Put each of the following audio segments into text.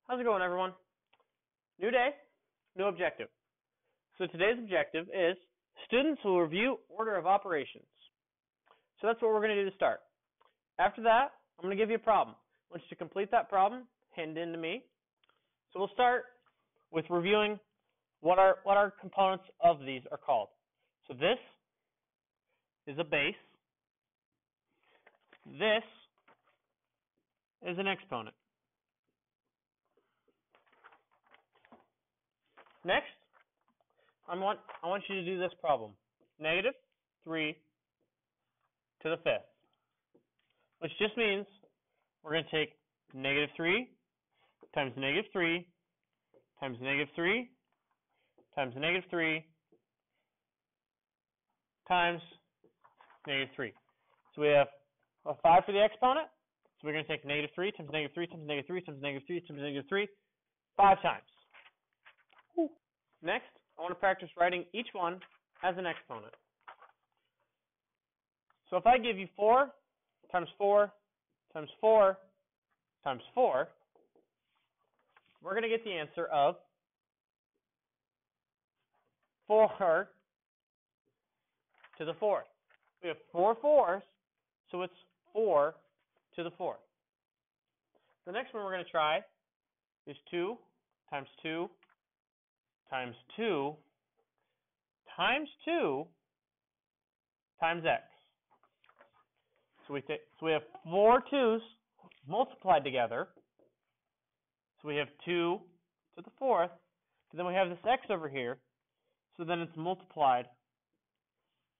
How's it going, everyone? New day, new objective. So today's objective is students will review order of operations. So that's what we're going to do to start. After that, I'm going to give you a problem. I want you to complete that problem, hand it in to me. So we'll start with reviewing what our components of these are called. So this is a base. This is an exponent. Next, I want you to do this problem. Negative 3 to the 5th, which just means we're going to take negative 3 times negative 3 times negative 3 times negative 3 times negative 3. So we have a 5 for the exponent. So we're going to take negative 3 times negative 3 times negative 3 times negative 3 times negative 3 5 times. Next, I want to practice writing each one as an exponent. So if I give you 4 times 4 times 4 times 4, we're going to get the answer of 4 to the 4th. We have 4 4s, so it's 4 to the 4th. The next one we're going to try is 2 times 2 times 2 times 2 times x. So we have 4 2's multiplied together. So we have 2 to the 4th, and then we have this x over here, so then it's multiplied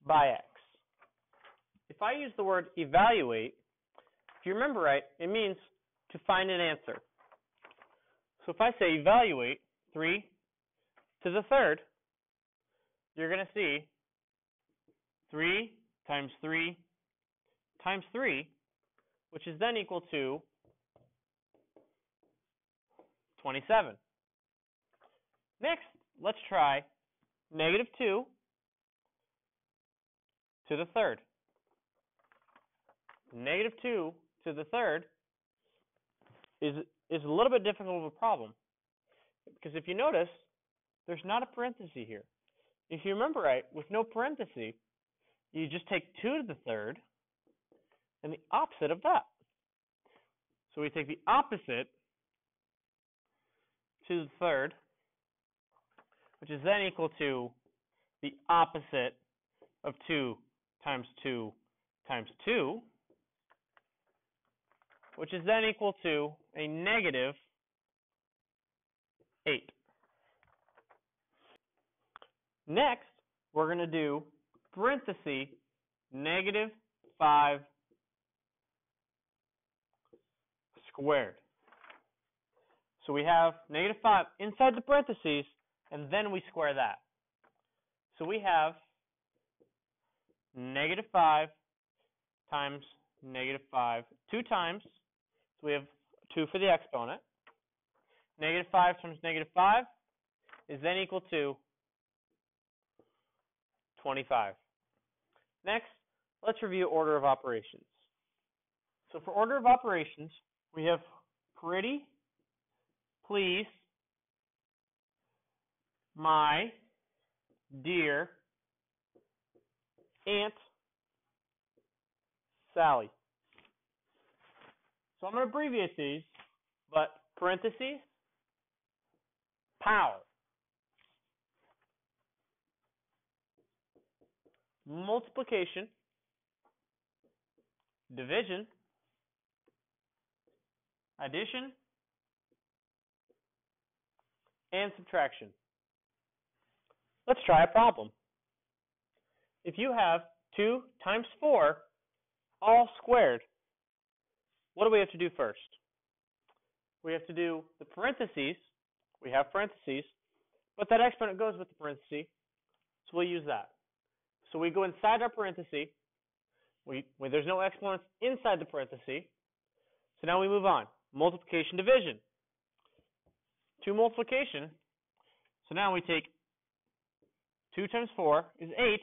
by x. If I use the word evaluate, if you remember right, it means to find an answer. So if I say evaluate 3 to the 3rd, you're going to see 3 times 3 times 3, which is then equal to 27. Next, let's try negative 2 to the 3rd. Negative 2 to the 3rd is a little bit difficult of a problem, because if you notice, there's not a parenthesis here. If you remember right, with no parenthesis, you just take 2 to the 3rd and the opposite of that. So we take the opposite to the 3rd, which is then equal to the opposite of 2 times 2 times 2, which is then equal to a negative 8. Next, we're going to do parenthesis negative 5 squared. So we have negative 5 inside the parentheses, and then we square that. So we have negative 5 times negative 5 2 times. So we have 2 for the exponent. Negative 5 times negative 5 is then equal to 25. Next, let's review order of operations. So for order of operations, we have pretty, please, my, dear, Aunt Sally. So I'm going to abbreviate these, but parentheses, power, multiplication, division, addition, and subtraction. Let's try a problem. If you have 2 times 4 all squared, what do we have to do first? We have to do the parentheses. We have parentheses, but that exponent goes with the parentheses, so we'll use that. So we go inside our parentheses. There's no exponents inside the parentheses, so now we move on. Multiplication, division. 2 multiplication. So now we take 2 times 4 is 8,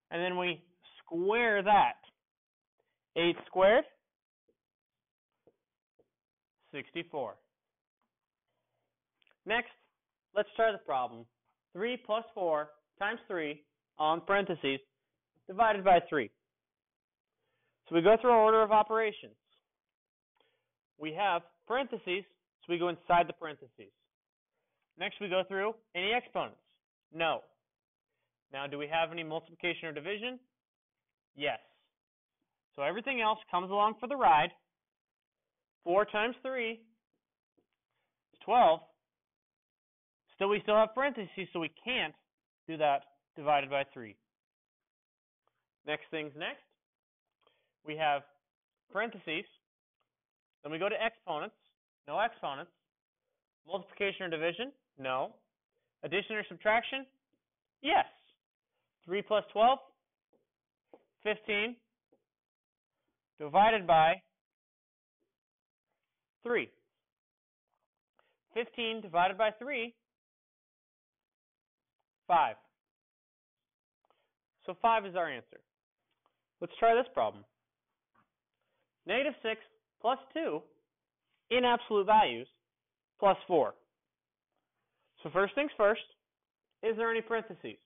and then we square that. 8 squared, 64. Next, let's try the problem. 3 plus 4 times 3, all in parentheses, divided by 3. So we go through our order of operations. We have parentheses, so we go inside the parentheses. Next, we go through any exponents. No. Now, do we have any multiplication or division? Yes. So everything else comes along for the ride. 4 times 3 is 12. We still have parentheses, so we can't do that divided by 3. Next thing's next. We have parentheses. Then we go to exponents. No exponents. Multiplication or division? No. Addition or subtraction? Yes. 3 plus 12? 15. Divided by 3. 15 divided by 3, 5. So 5 is our answer. Let's try this problem. Negative 6 plus 2 in absolute values plus 4. So first things first, is there any parentheses?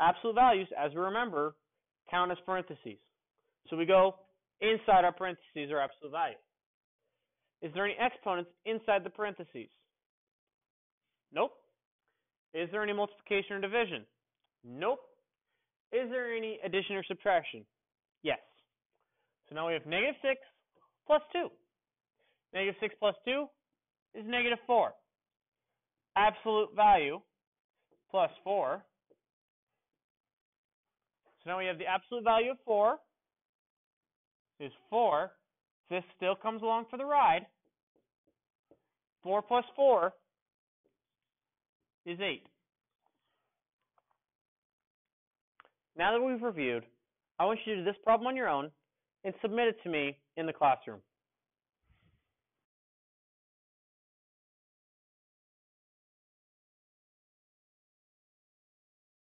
Absolute values, as we remember, count as parentheses. So we go inside our parentheses or absolute value. Is there any exponents inside the parentheses? Nope. Is there any multiplication or division? Nope. Is there any addition or subtraction? Yes. So now we have negative 6 plus 2. Negative 6 plus 2 is negative 4. Absolute value plus 4. So now we have the absolute value of 4 is 4. This still comes along for the ride. 4 plus 4 is 8. Now that we've reviewed, I want you to do this problem on your own and submit it to me in the classroom.